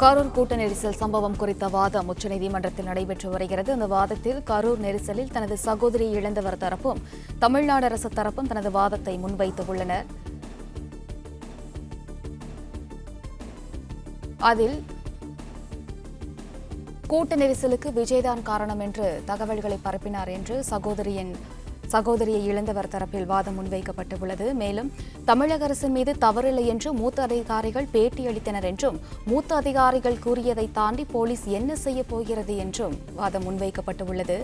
கரூர் கூட்ட நெரிசல் சம்பவம் குறித்த வாதம் உச்சநீதிமன்றத்தில் நடைபெற்று வருகிறது. இந்த வாதத்தில் கரூர் நெரிசலில் தனது சகோதரியை இழந்தவர் தரப்பும் தமிழ்நாடு அரசு தரப்பும் தனது வாதத்தை முன்வைத்துள்ளனர். அதில் கூட்ட நெரிசலுக்கு விஜய்தான் காரணம் என்று தகவல்களை பரப்பினார் என்று சகோதரியை இழந்தவர் தரப்பில் வாதம் முன்வைக்கப்பட்டுள்ளது. மேலும் தமிழக அரசின் மீது தவறில்லை என்று மூத்த அதிகாரிகள் பேட்டியளித்தனர் என்றும் மூத்த அதிகாரிகள் கூறியதை தாண்டி போலீஸ் என்ன செய்ய போகிறது என்றும் வாதம் முன்வைக்கப்பட்டுள்ளது.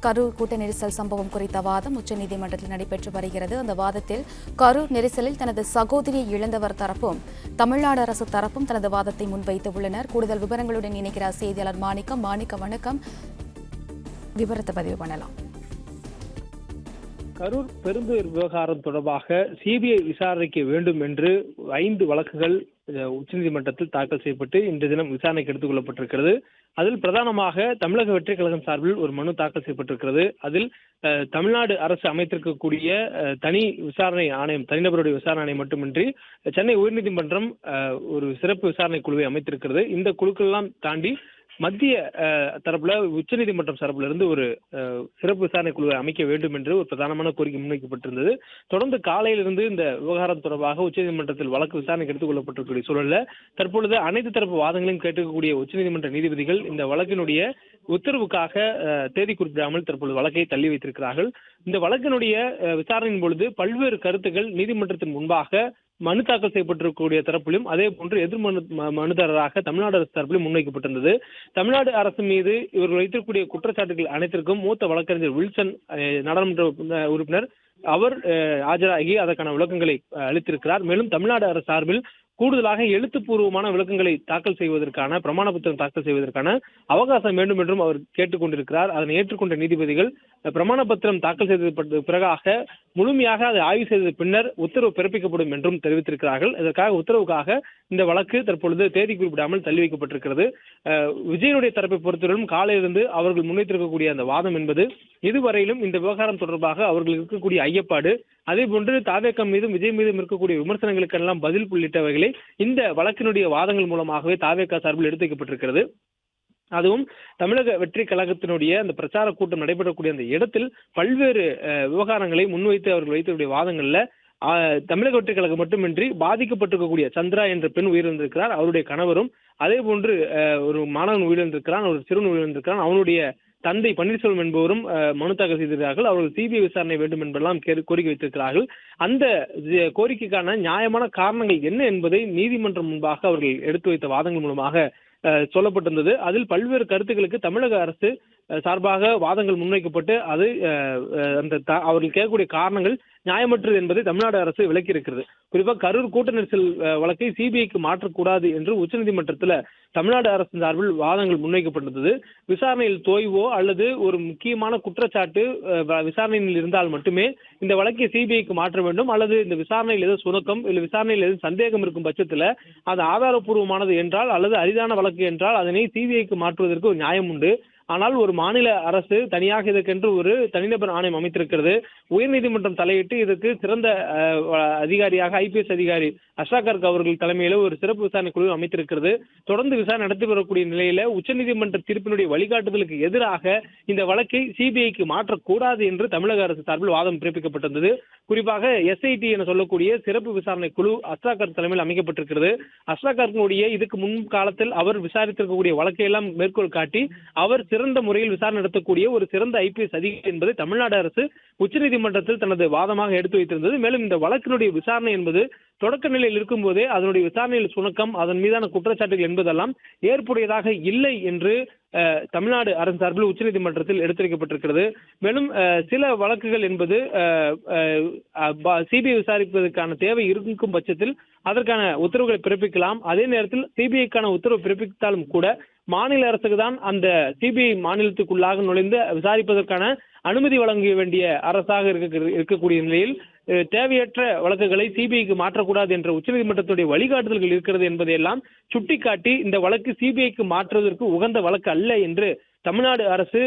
கரூர் கூட்ட நெரிசல் சம்பவம் குறித்த வாதம் உச்சநீதிமன்றத்தில் நடைபெற்று வருகிறது. அந்த வாதத்தில் கரூர் நெரிசலில் தனது சகோதரியை இழந்தவர் தரப்பும் தமிழ்நாடு அரசு தரப்பும் தனது வாதத்தை முன்வைத்துள்ளனர். கூடுதல் விவரங்களுடன் இணைக்கிறார் செய்தியாளர் மாணிக்கம். வணக்கம். விவரத்தை பதிவு பண்ணலாம். கரூர் பெருந்துயர் விவகாரம் தொடர்பாக சிபிஐ விசாரிக்க வேண்டும் என்று 5 வழக்குகள் உச்சநீதிமன்றத்தில் தாக்கல் செய்யப்பட்டு இன்று தினம் விசாரணைக்கு எடுத்துக் கொள்ளப்பட்டிருக்கிறது. அதில் பிரதானமாக தமிழக வெற்றி கழகம் சார்பில் ஒரு மனு தாக்கல் செய்யப்பட்டிருக்கிறது. அதில் தமிழ்நாடு அரசு அமைத்திருக்கக்கூடிய தனி விசாரணை ஆணையம், தனிநபருடைய விசாரணை ஆணையம் மட்டுமின்றி சென்னை உயர்நீதிமன்றம் ஒரு சிறப்பு விசாரணை குழுவை அமைத்திருக்கிறது. இந்த குழுக்கள் எல்லாம் தாண்டி மத்திய தரப்புல உச்சநீதிமன்றம் தரப்புல இருந்து ஒரு சிறப்பு விசாரணை குழுவை அமைக்க வேண்டும் என்று ஒரு பிரதானமான கோரிக்கை முன்வைக்கப்பட்டிருந்தது. தொடர்ந்து காலையிலிருந்து இந்த விவகாரம் தொடர்பாக உச்சநீதிமன்றத்தில் வழக்கு விசாரணைக்கு எடுத்துக் கொள்ளப்பட்டிருக்கூடிய சூழல்ல தற்பொழுது அனைத்து தரப்பு வாதங்களையும் கேட்கக்கூடிய உச்சநீதிமன்ற நீதிபதிகள் இந்த வழக்கினுடைய உத்தரவுக்காக தேதி குறிப்பிடாமல் தற்பொழுது வழக்கை தள்ளி வைத்திருக்கிறார்கள். இந்த வழக்கினுடைய விசாரணையின் பொழுது பல்வேறு கருத்துக்கள் நீதிமன்றத்தின் முன்பாக மனு தாக்கல் செய்யப்பட்டிருக்கக்கூடிய தரப்பிலும் அதே போன்று எதிர் மனுதாரராக தமிழ்நாடு அரசு தரப்பிலும் முன்வைக்கப்பட்டிருந்தது. தமிழ்நாடு அரசு மீது இவர்கள் வைத்திருக்கக்கூடிய குற்றச்சாட்டுகள் அனைத்திற்கும் மூத்த வழக்கறிஞர் வில்சன் நாடாளுமன்ற உறுப்பினர் அவர் ஆஜராகி அதற்கான விளக்கங்களை அளித்திருக்கிறார். மேலும் தமிழ்நாடு அரசு சார்பில் கூடுதலாக எழுத்துப்பூர்வமான விளக்கங்களை தாக்கல் செய்வதற்கான பிரமாண புத்தகம் தாக்கல் செய்வதற்கான அவகாசம் வேண்டும் என்றும் அவர் கேட்டுக் கொண்டிருக்கிறார். அதனை ஏற்றுக்கொண்ட நீதிபதிகள் பிரமாண பத்திரம் தாக்கல் செய்த பிறகாக முழுமையாக அதை ஆய்வு செய்த பின்னர் உத்தரவு பிறப்பிக்கப்படும் என்றும் தெரிவித்திருக்கிறார்கள். இதற்காக உத்தரவுக்காக இந்த வழக்கு தற்பொழுது தேதி குறிப்பிடாமல் தள்ளி வைக்கப்பட்டிருக்கிறது. விஜயனுடைய தரப்பை பொறுத்தவரையிலும் காலையிலிருந்து அவர்கள் முன்வைத்திருக்கக்கூடிய அந்த வாதம் என்பது இதுவரையிலும் இந்த விவகாரம் தொடர்பாக அவர்கள் இருக்கக்கூடிய ஐயப்பாடு, அதே போன்று தாவேகம் மீதும் விஜய் மீதும் இருக்கக்கூடிய விமர்சனங்களுக்கெல்லாம் பதில் உள்ளிட்டவைகளை இந்த வழக்கினுடைய வாதங்கள் மூலமாகவே தாவேகா சார்பில் எடுத்து வைக்கப்பட்டிருக்கிறது. அதுவும் தமிழக வெற்றி கழகத்தினுடைய அந்த பிரச்சார கூட்டம் நடைபெறக்கூடிய அந்த இடத்தில் பல்வேறு விவகாரங்களை முன்வைத்து அவர்கள் வைத்திருக்கிற வாதங்கள்ல தமிழக வெற்றி கழகம் மட்டுமின்றி பாதிக்கப்பட்டிருக்கக்கூடிய சந்திரா என்ற பெண் உயிரிழந்திருக்கிறார், அவருடைய கணவரும், அதே போன்று ஒரு மாணவன் உயிரிழந்திருக்கிறான், ஒரு சிறுவன் உயிரிழந்திருக்கிறான், அவனுடைய தந்தை பன்னீர்செல்வம் என்பவரும் மனு தாக்கல் செய்திருக்கிறார்கள். அவர்கள் சிபிஐ விசாரணை வேண்டும் என்பதெல்லாம் கோரிக்கை வைத்திருக்கிறார்கள். அந்த கோரிக்கைக்கான நியாயமான காரணங்கள் என்ன என்பதை நீதிமன்றம் முன்பாக அவர்கள் எடுத்து வைத்த வாதங்கள் மூலமாக சொல்லப்பட்டிருந்தது. அதில் பல்வேறு கருத்துக்களுக்கு தமிழக அரசு சார்பாக வாதங்கள் முன்வைக்கப்பட்டு அது அந்த அவர்கள் கேட்கக்கூடிய காரணங்கள் நியாயமற்றது என்பதை தமிழ்நாடு அரசு விளக்கி இருக்கிறது. குறிப்பாக கரூர் கூட்ட நெரிசல் வழக்கை சிபிஐக்கு மாற்றக்கூடாது என்று உச்சநீதிமன்றத்தில் தமிழ்நாடு அரசு சார்பில் வாதங்கள் முன்வைக்கப்பட்டிருந்தது. விசாரணையில் தோய்வோ அல்லது ஒரு முக்கியமான குற்றச்சாட்டு விசாரணையில் இருந்தால் மட்டுமே இந்த வழக்கை சிபிஐக்கு மாற்ற வேண்டும், அல்லது இந்த விசாரணையில் ஏதோ சுணக்கம் இல்லை விசாரணையில் ஏதோ சந்தேகம் இருக்கும் பட்சத்தில் அது ஆதாரப்பூர்வமானது என்றால் அல்லது அரிதான வழக்கு என்றால் அதனை சிபிஐக்கு மாற்றுவதற்கு ஒரு நியாயம் உண்டு. ஆனால் ஒரு மாநில அரசு தனியாக இதற்கென்று ஒரு தனிநபர் ஆணையம் அமைத்திருக்கிறது. உயர்நீதிமன்றம் தலையிட்டு இதற்கு சிறந்த அதிகாரியாக ஐபிஎஸ் அதிகாரி அஷ்ராகர்க் அவர்கள் தலைமையில ஒரு சிறப்பு விசாரணை குழு அமைத்திருக்கிறது. தொடர்ந்து விசாரணை நடத்தி வரக்கூடிய நிலையில உச்சநீதிமன்ற தீர்ப்பினுடைய வழிகாட்டுதலுக்கு எதிராக இந்த வழக்கை சிபிஐக்கு மாற்றக்கூடாது என்று தமிழக அரசு சார்பில் வாதம் பிறப்பிக்கப்பட்டிருந்தது. குறிப்பாக எஸ்ஐடி என சொல்லக்கூடிய சிறப்பு விசாரணை குழு அஷ்ராகர்க் தலைமையில் அமைக்கப்பட்டிருக்கிறது. அஷ்ராகர்னுடைய இதுக்கு முன் காலத்தில் அவர் விசாரித்திருக்கக்கூடிய வழக்கை எல்லாம் மேற்கோள் காட்டி அவர் சிறந்த முறையில் விசாரணை நடத்தக்கூடிய ஒரு சிறந்த ஐபிஎஸ் அதிகாரி என்பதை தமிழ்நாடு அரசு உச்சநீதிமன்றத்தில் தனது வாதமாக எடுத்து வைத்திருந்தது. மேலும் இந்த வழக்கினுடைய விசாரணை என்பது தொடக்க நிலையில் இருக்கும் போதே அதனுடைய விசாரணையில் சுணக்கம், அதன் மீதான குற்றச்சாட்டுகள் என்பதெல்லாம் ஏற்புடையதாக இல்லை என்று தமிழ்நாடு அரசு சார்பில் உச்சநீதிமன்றத்தில் எடுத்துரைக்கப்பட்டிருக்கிறது. மேலும் சில வழக்குகள் என்பது சிபிஐ விசாரிப்பதற்கான தேவை இருக்கும் பட்சத்தில் அதற்கான உத்தரவுகளை பிறப்பிக்கலாம். அதே நேரத்தில் சிபிஐக்கான உத்தரவு பிறப்பித்தாலும் கூட மாநில அரசுக்கு தான் அந்த சிபிஐ மாநிலத்துக்குள்ளாக நுழைந்து விசாரிப்பதற்கான அனுமதி வழங்க வேண்டிய அரசாக இருக்கக்கூடிய நிலையில் தேவையற்ற வழக்குகளை சிபிஐக்கு மாற்றக்கூடாது என்ற உச்சநீதிமன்றத்துடைய வழிகாட்டுதல்கள் இருக்கிறது என்பதையெல்லாம் சுட்டிக்காட்டி இந்த வழக்கு சிபிஐக்கு மாற்றுவதற்கு உகந்த வழக்கு அல்ல என்று தமிழ்நாடு அரசு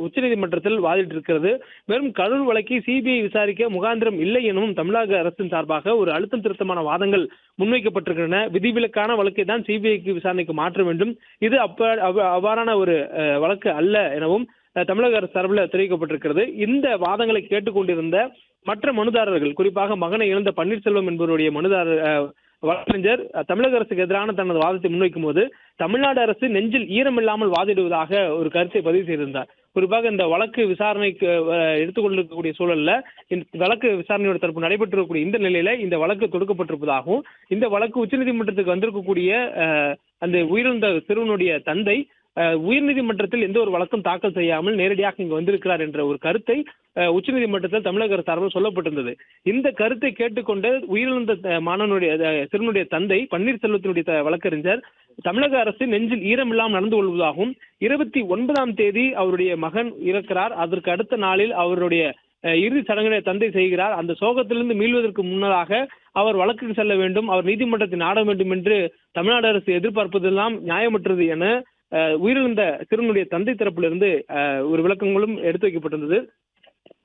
உச்சநீதிமன்றத்தில் வாதிட்டு இருக்கிறது. மேலும் கரூர் வழக்கை சிபிஐ விசாரிக்க முகாந்திரம் இல்லை எனவும் தமிழக அரசின் சார்பாக ஒரு அழுத்தம் திருத்தமான வாதங்கள் முன்வைக்கப்பட்டிருக்கின்றன. விதிவிலக்கான வழக்கை தான் சிபிஐக்கு விசாரணைக்கு மாற்ற வேண்டும், இது அவ்வாறான ஒரு வழக்கு அல்ல எனவும் தமிழக அரசு சார்பில் தெரிவிக்கப்பட்டிருக்கிறது. இந்த வாதங்களை கேட்டுக்கொண்டிருந்த மற்ற மனுதாரர்கள், குறிப்பாக மகனை இழந்த பன்னீர்செல்வம் என்பவருடைய மனுதாரர் வழக்கறிஞர் தமிழக அரசுக்கு எதிரான தனது வாதத்தை முன்வைக்கும் போது தமிழ்நாடு அரசு நெஞ்சில் ஈரமில்லாமல் வாதிடுவதாக ஒரு கருத்தை பதிவு செய்திருந்தார். குறிப்பாக இந்த வழக்கு விசாரணைக்கு எடுத்துக்கொண்டிருக்கக்கூடிய சூழல்ல இந்த வழக்கு விசாரணையோட தரப்பு நடைபெற்றிருக்கக்கூடிய இந்த நிலையில இந்த வழக்கு தொடுக்கப்பட்டிருப்பதாகவும், இந்த வழக்கு உச்சநீதிமன்றத்துக்கு வந்திருக்கக்கூடிய அந்த உயிரிழந்த சிறுவனுடைய தந்தை உயர்நீதிமன்றத்தில் எந்த ஒரு வழக்கும் தாக்கல் செய்யாமல் நேரடியாக இங்கு வந்திருக்கிறார் என்ற ஒரு கருத்தை உச்சநீதிமன்றத்தில் தமிழக அரசு சார்பில் சொல்லப்பட்டிருந்தது. இந்த கருத்தை கேட்டுக்கொண்டு உயிரிழந்த சிறுவனுடைய தந்தை பன்னீர்செல்வத்தினுடைய வழக்கறிஞர் தமிழக அரசு நெஞ்சில் ஈரம் இல்லாமல் நடந்து கொள்வதாகவும், 29ஆம் தேதி அவருடைய மகன் இறக்கிறார், அதற்கு அடுத்த நாளில் அவருடைய இறுதி சடங்கினை தந்தை செய்கிறார், அந்த சோகத்திலிருந்து மீள்வதற்கு முன்னதாக அவர் வழக்குக்கு செல்ல வேண்டும், அவர் நீதிமன்றத்தை நாட வேண்டும் என்று தமிழ்நாடு அரசு எதிர்பார்ப்பதெல்லாம் நியாயமற்றது என உயிரிழந்த சிறுவனுடைய தந்தை தரப்பிலிருந்து ஒரு விளக்கங்களும் எடுத்து வைக்கப்பட்டிருந்தது.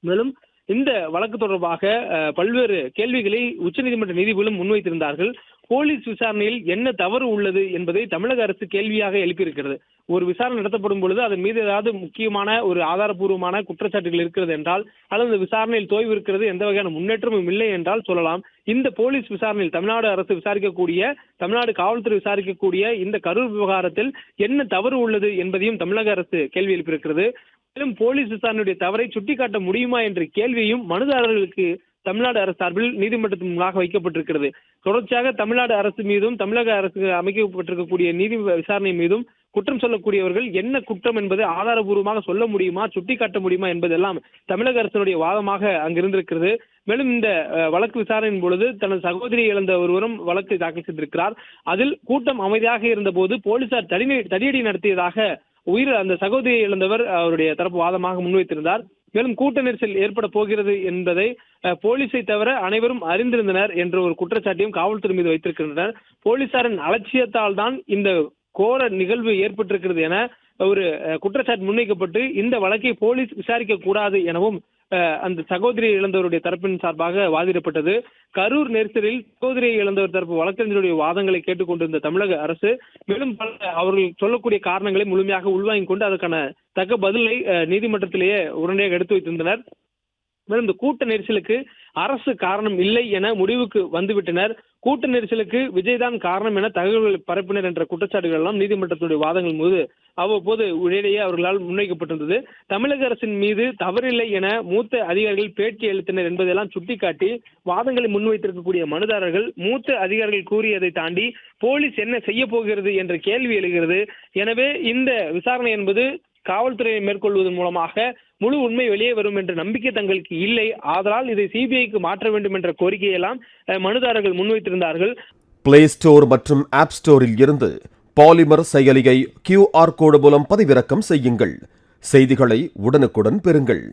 மேலும் இந்த வழக்கு தொடர்பாக பல்வேறு கேள்விகளை உச்சநீதிமன்ற நீதிபதிகளும் முன்வைத்திருந்தார்கள். போலீஸ் விசாரணையில் என்ன தவறு உள்ளது என்பதை தமிழக அரசு கேள்வியாக எழுப்பியிருக்கிறது. ஒரு விசாரணை நடத்தப்படும் பொழுது அதன் மீது ஏதாவது முக்கியமான ஒரு ஆதாரபூர்வமான குற்றச்சாட்டுகள் இருக்கிறது என்றால், அல்லது விசாரணையில் தோய்வு இருக்கிறது, எந்த வகையான முன்னேற்றமும் இல்லை என்றால் சொல்லலாம். இந்த போலீஸ் விசாரணையில் தமிழ்நாடு அரசு விசாரிக்கக்கூடிய, தமிழ்நாடு காவல்துறை விசாரிக்கக்கூடிய இந்த கரூர் விவகாரத்தில் என்ன தவறு உள்ளது என்பதையும் தமிழக அரசு கேள்வி எழுப்பியிருக்கிறது. மேலும் போலீஸ் விசாரணையுடைய தவறை சுட்டிக்காட்ட முடியுமா என்ற கேள்வியும் மனுதாரர்களுக்கு தமிழ்நாடு அரசு சார்பில் நீதிமன்றத்தின் முன்பாக வைக்கப்பட்டிருக்கிறது. தொடர்ச்சியாக தமிழ்நாடு அரசு மீதும் தமிழக அரசு அமைக்கப்பட்டிருக்கக்கூடிய நீதி விசாரணை மீதும் குற்றம் சொல்லக்கூடியவர்கள் என்ன குற்றம் என்பதை ஆதாரபூர்வமாக சொல்ல முடியுமா, சுட்டிக்காட்ட முடியுமா என்பதெல்லாம் தமிழக அரசினுடைய வாதமாக அங்கிருந்திருக்கிறது. மேலும் இந்த வழக்கு விசாரணையின் பொழுது தனது சகோதரி இழந்த ஒருவரும் வழக்கை தாக்கல் செய்திருக்கிறார். அதில் கூட்டம் அமைதியாக இருந்த போது போலீசார் தடியடி நடத்தியதாக அந்த சகோதரியை இழந்தவர் அவருடைய தரப்பு வாதமாக முன்வைத்திருந்தார். மேலும் கூட்ட நெரிசல் ஏற்பட போகிறது என்பதை போலீஸை தவிர அனைவரும் அறிந்திருந்தனர் என்ற ஒரு குற்றச்சாட்டையும் காவல்துறை மீது வைத்திருக்கின்றனர். போலீசாரின் அலட்சியத்தால் தான் இந்த கோர நிகழ்வு ஏற்பட்டிருக்கிறது என ஒரு குற்றச்சாட்டு முன்வைக்கப்பட்டு இந்த வழக்கை போலீஸ் விசாரிக்க கூடாது எனவும் அந்த சகோதரியை இழந்தவருடைய தரப்பின் சார்பாக வாதிடப்பட்டது. கரூர் நெரிசலில் சகோதரியை இழந்தவர் தரப்பு வழக்கறிஞருடைய வாதங்களை கேட்டுக்கொண்டிருந்த தமிழக அரசு மேலும் அவர்கள் சொல்லக்கூடிய காரணங்களை முழுமையாக உள்வாங்கிக் கொண்டு அதற்கான தக்க பதிலை நீதிமன்றத்திலேயே உடனடியாக எடுத்து வைத்திருந்தனர். மேலும் இந்த கூட்ட நெரிசலுக்கு அரசு காரணம் இல்லை என முடிவுக்கு வந்துவிட்டனர். கூட்ட நெரிசலுக்கு விஜய்தான் காரணம் என தகவல்கள் பரப்பினர் என்ற குற்றச்சாட்டுகள் எல்லாம் நீதிமன்றத்துடைய வாதங்கள் மீது அவ்வப்போது இடையே அவர்களால் முன்வைக்கப்பட்டிருந்தது. தமிழக அரசின் மீது தவறில்லை என மூத்த அதிகாரிகள் பேட்டி அளித்தனர் என்பதெல்லாம் சுட்டிக்காட்டி வாதங்களை முன்வைத்திருக்கக்கூடிய மனுதாரர்கள் மூத்த அதிகாரிகள் கூறியதை தாண்டி போலீஸ் என்ன செய்ய போகிறது என்ற கேள்வி எழுகிறது. எனவே இந்த விசாரணை என்பது காவல்துறையை மேற்கொள்வதன் மூலமாக முழு உண்மை வெளியே வரும் என்ற நம்பிக்கை தங்களுக்கு இல்லை. ஆதலால் இதை சிபிஐக்கு மாற்ற வேண்டும் என்ற கோரிக்கையெல்லாம் மனுதாரர்கள் முன்வைத்திருந்தார்கள். பிளே ஸ்டோர் மற்றும் ஆப் ஸ்டோரில் இருந்து பாலிமர் செயலியை QR கோடு மூலம் பதிவிறக்கம் செய்யுங்கள். செய்திகளை உடனுக்குடன் பெறுங்கள்.